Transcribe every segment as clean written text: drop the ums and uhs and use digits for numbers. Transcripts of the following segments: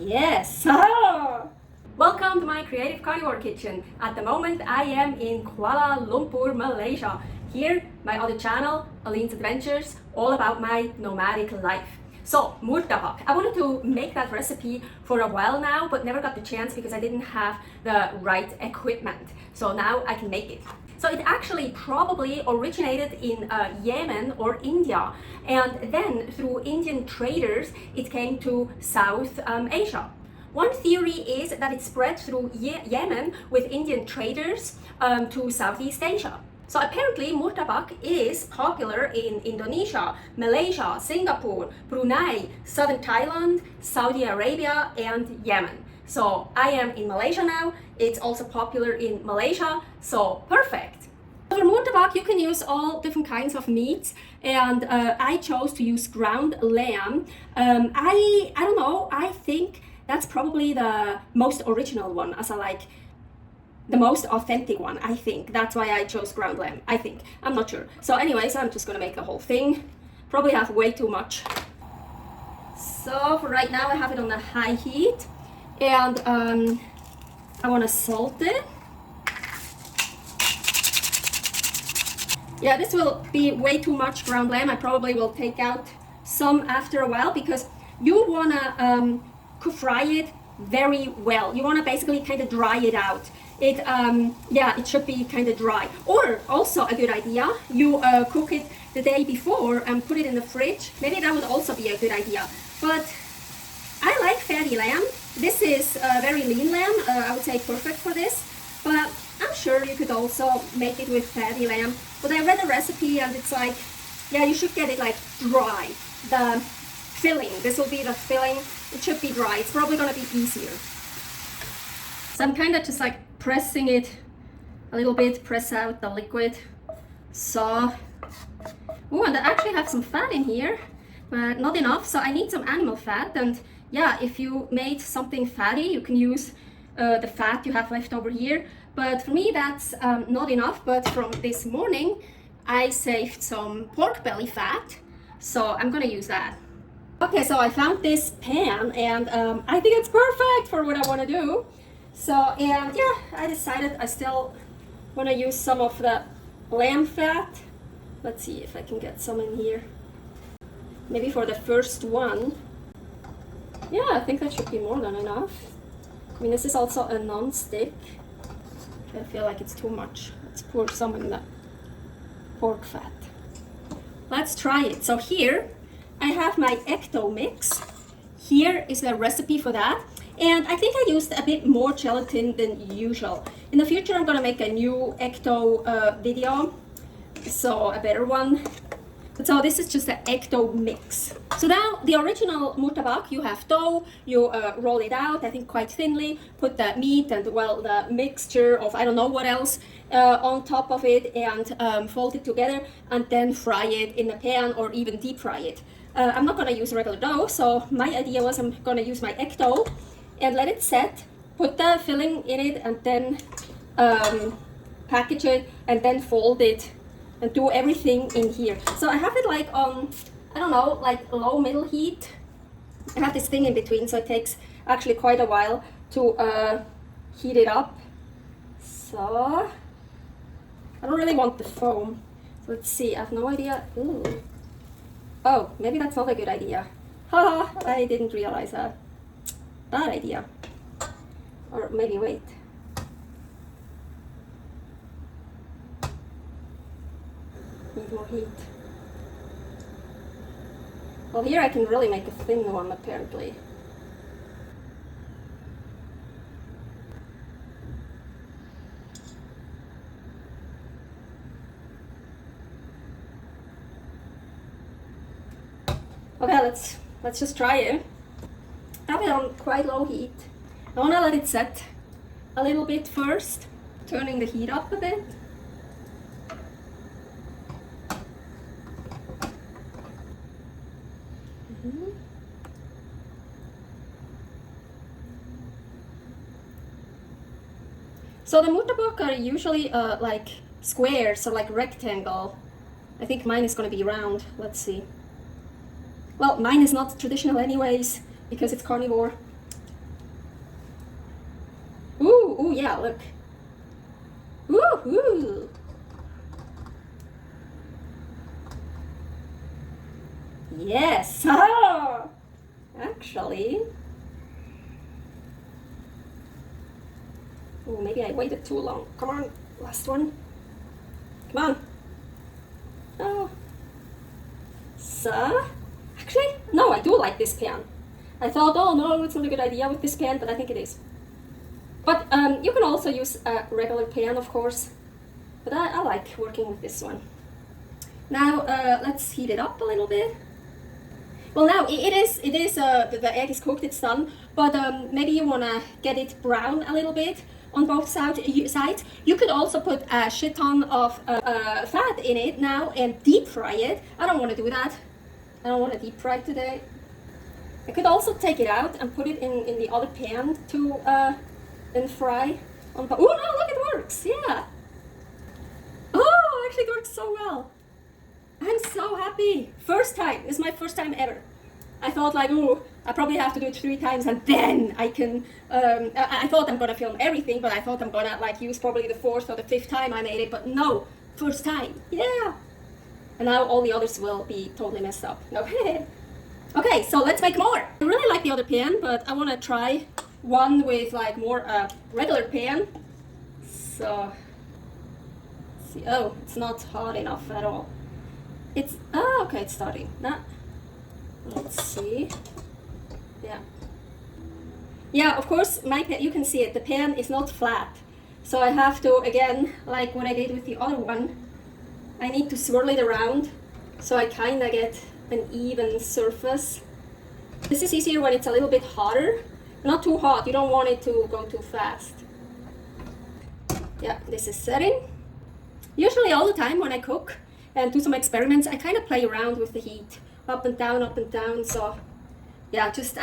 Yes! Ah! Welcome to my creative carnivore kitchen. At the moment I am in Kuala Lumpur, Malaysia. Here, my other channel, Aline's Adventures, all about my nomadic life. So, Murtabak. I wanted to make that recipe for a while now, but never got the chance because I didn't have the right equipment. So now I can make it. So it actually probably originated in Yemen or India, and then through Indian traders it came to South Asia. One theory is that it spread through Yemen with Indian traders to Southeast Asia. So apparently Murtabak is popular in Indonesia, Malaysia, Singapore, Brunei, southern Thailand, Saudi Arabia, and Yemen. So I am in Malaysia now. It's also popular in Malaysia, so perfect. For Murtabak you can use all different kinds of meats, and I chose to use ground lamb. I don't know, I think that's probably the most original one, as I like the most authentic one. I think that's why I chose ground lamb. I think, I'm not sure. So anyways, I'm just gonna make the whole thing. Probably have way too much. So for right now I have it on a high heat, and I want to salt it. Yeah, this will be way too much ground lamb. I probably will take out some after a while because you wanna fry it very well. You wanna basically kind of dry it out. It should be kind of dry. Or also a good idea, you cook it the day before and put it in the fridge. Maybe that would also be a good idea. But I like fatty lamb. This is very lean lamb. I would say perfect for this. But I'm sure you could also make it with fatty lamb. But I read the recipe and it's like, yeah, you should get it like dry. The filling, this will be the filling. It should be dry. It's probably gonna be easier. So I'm kind of just like pressing it a little bit, press out the liquid. So, oh, and I actually have some fat in here, but not enough. So I need some animal fat. And yeah, if you made something fatty, you can use the fat you have left over here. But for me, that's not enough. But from this morning, I saved some pork belly fat. So I'm gonna use that. Okay, so I found this pan, and I think it's perfect for what I wanna do. So, and yeah, I decided I still wanna use some of the lamb fat. Let's see if I can get some in here. Maybe for the first one. Yeah, I think that should be more than enough. I mean, this is also a non-stick. I feel like it's too much. Let's pour some in the pork fat. Let's try it. So here I have my ecto mix. Here is the recipe for that. And I think I used a bit more gelatin than usual. In the future I'm gonna make a new ecto video. So a better one. So this is just the ecto mix. So now the original Murtabak, you have dough, you roll it out, I think quite thinly, put the meat and well the mixture of I don't know what else on top of it, and fold it together and then fry it in a pan or even deep fry it. I'm not gonna use regular dough, so my idea was I'm gonna use my ecto and let it set, put the filling in it, and then package it and then fold it and do everything in here. So I have it like on, I don't know, like low middle heat. I have this thing in between, so it takes actually quite a while to heat it up. So I don't really want the foam. So let's see, I have no idea. Ooh. Oh, maybe that's not a good idea. Haha, I didn't realize that. Bad idea. Or maybe wait. Need more heat. Well, here I can really make a thin one apparently. Okay, let's just try it. Have it on quite low heat. I wanna let it set a little bit first, turning the heat up a bit. So the Murtabak are usually like squares or like rectangle. I think mine is gonna be round. Let's see. Well, mine is not traditional anyways because it's carnivore. Oh yeah, look. Woohoo! Yes. Oh, actually. Oh, maybe I waited too long. Come on, last one. Come on. Oh. So, actually, no, I do like this pan. I thought, oh no, it's not a good idea with this pan, but I think it is. But you can also use a regular pan, of course. But I like working with this one. Now let's heat it up a little bit. Well, now it is the egg is cooked, it's done. But maybe you wanna get it brown a little bit on both sides. You could also put a shit ton of fat in it now and deep fry it. I don't want to do that. I don't want to deep fry today. I could also take it out and put it in the other pan to then fry on. Oh no! Look, it works. Yeah. Oh, actually, it works so well. I'm so happy. First time. This is my first time ever. I thought like, oh, I probably have to do it 3 times and then I can. I thought I'm gonna film everything, but I thought I'm gonna like use probably the 4th or the 5th time I made it. But no, first time. Yeah. And now all the others will be totally messed up. No. Okay, so let's make more. I really like the other pan, but I want to try one with like more regular pan. So, see, oh, it's not hot enough at all. It's okay, it's starting. Now, let's see. Yeah, of course, my pan, you can see it. The pan is not flat, so I have to again, like what I did with the other one. I need to swirl it around, so I kind of get an even surface. This is easier when it's a little bit hotter. Not too hot, you don't want it to go too fast. Yeah, this is setting. Usually all the time when I cook and do some experiments, I kind of play around with the heat. Up and down, so yeah, just,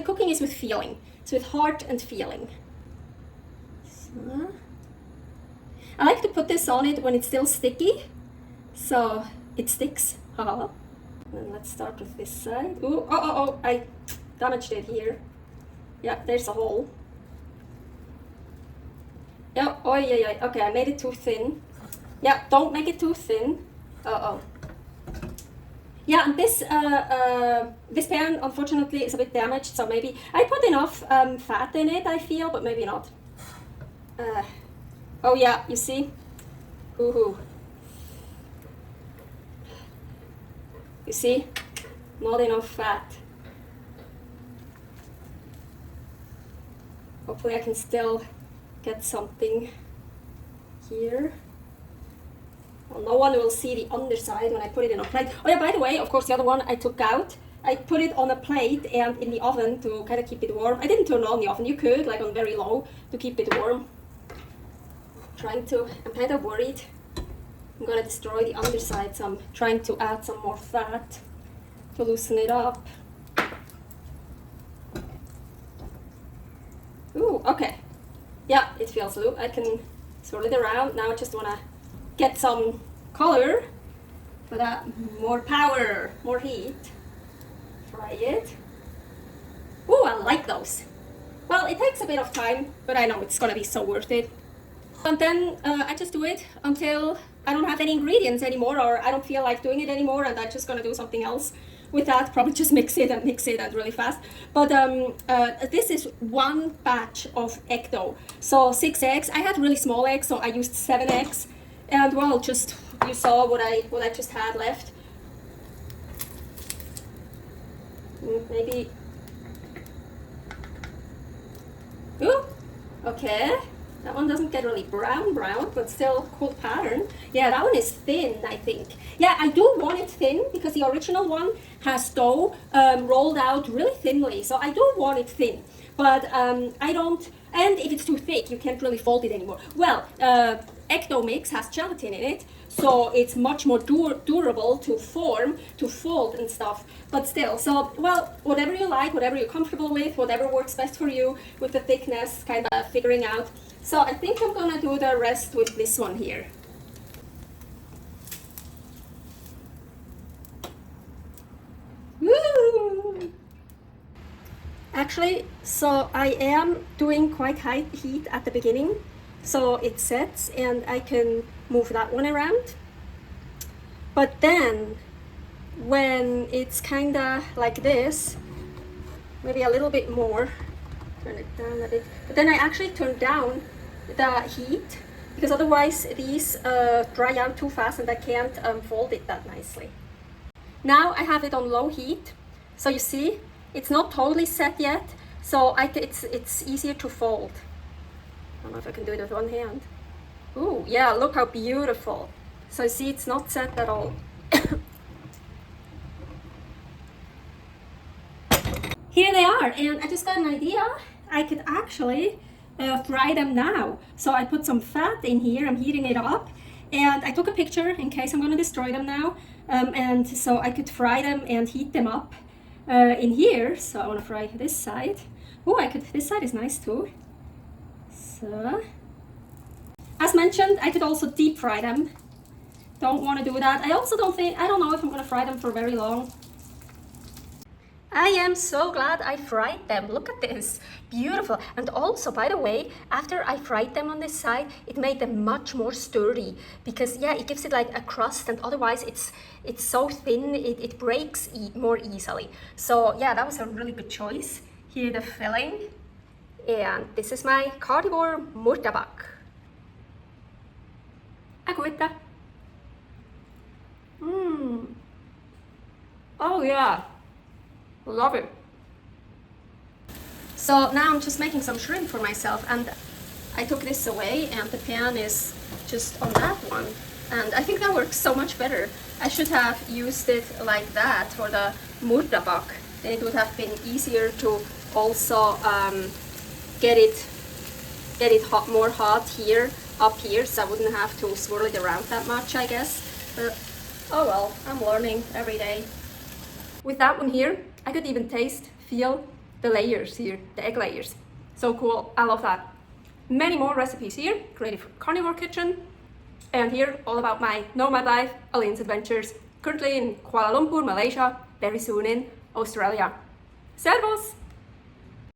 cooking is with feeling. It's with heart and feeling. So, I like to put this on it when it's still sticky, so it sticks. And let's start with this side. Ooh, oh, I damaged it here. Yeah, there's a hole. Yeah, oh yeah, okay, I made it too thin. Yeah, don't make it too thin. Yeah, and this pan unfortunately is a bit damaged, so maybe I put enough fat in it, I feel, but maybe not. Oh yeah, you see? Ooh. You see? Not enough fat. Hopefully I can still get something here. Well, no one will see the underside when I put it in a plate. Oh yeah, by the way, of course, the other one I took out. I put it on a plate and in the oven to kind of keep it warm. I didn't turn on the oven. You could, like on very low, to keep it warm. I'm kind of worried I'm gonna destroy the underside, so I'm trying to add some more fat to loosen it up. Ooh, okay. Yeah, it feels loose. I can swirl it around. Now I just wanna get some color for that. More power, more heat. Try it. Ooh, I like those. Well, it takes a bit of time, but I know it's gonna be so worth it. And then I just do it until I don't have any ingredients anymore, or I don't feel like doing it anymore, and I'm just gonna do something else with that. Probably just mix it and really fast. But this is one batch of egg dough. So 6 eggs. I had really small eggs, so I used 7 eggs. And well, just you saw what I just had left. Maybe. Ooh, okay. That one doesn't get really brown, but still cool pattern. Yeah, that one is thin, I think. Yeah, I do want it thin because the original one has dough rolled out really thinly. So I do want it thin, but I don't, and if it's too thick, you can't really fold it anymore. Well, egg dough mix has gelatin in it, so it's much more durable to form, to fold and stuff. But still, so, well, whatever you like, whatever you're comfortable with, whatever works best for you with the thickness, kind of figuring out. So I think I'm gonna do the rest with this one here. Woo! Actually, so I am doing quite high heat at the beginning, so it sets and I can move that one around. But then when it's kinda like this, maybe a little bit more, turn it down a bit, but then I actually turn down the heat because otherwise these dry out too fast and I can't fold it that nicely. Now I have it on low heat, so you see it's not totally set yet, so it's easier to fold. I don't know if I can do it with one hand. Ooh, yeah, look how beautiful. So you see it's not set at all. Here they are, and I just got an idea. I could actually fry them now. So I put some fat in here, I'm heating it up, and I took a picture in case I'm gonna destroy them now. And so I could fry them and heat them up in here. So I wanna fry this side. Oh, this side is nice too. So, as mentioned, I could also deep fry them. Don't wanna do that. I don't know if I'm gonna fry them for very long. I am so glad I fried them. Look at this, beautiful. And also, by the way, after I fried them on this side, it made them much more sturdy because yeah, it gives it like a crust, and otherwise it's so thin, it breaks more easily. So yeah, that was a really good choice. Here the filling, and this is my Carnivore Murtabak. Aguita. Oh yeah. Love it. So now I'm just making some shrimp for myself, and I took this away and the pan is just on that one, and I think that works so much better. I should have used it like that for the Murtabak, then it would have been easier to also get it hot, more hot here, up here, so I wouldn't have to swirl it around that much, I guess. But oh well, I'm learning every day. With that one here, I could even feel the layers here, the egg layers. So cool, I love that. Many more recipes here, created for Carnivore Kitchen. And here, all about my nomad life, Aline's adventures. Currently in Kuala Lumpur, Malaysia, very soon in Australia. Servus!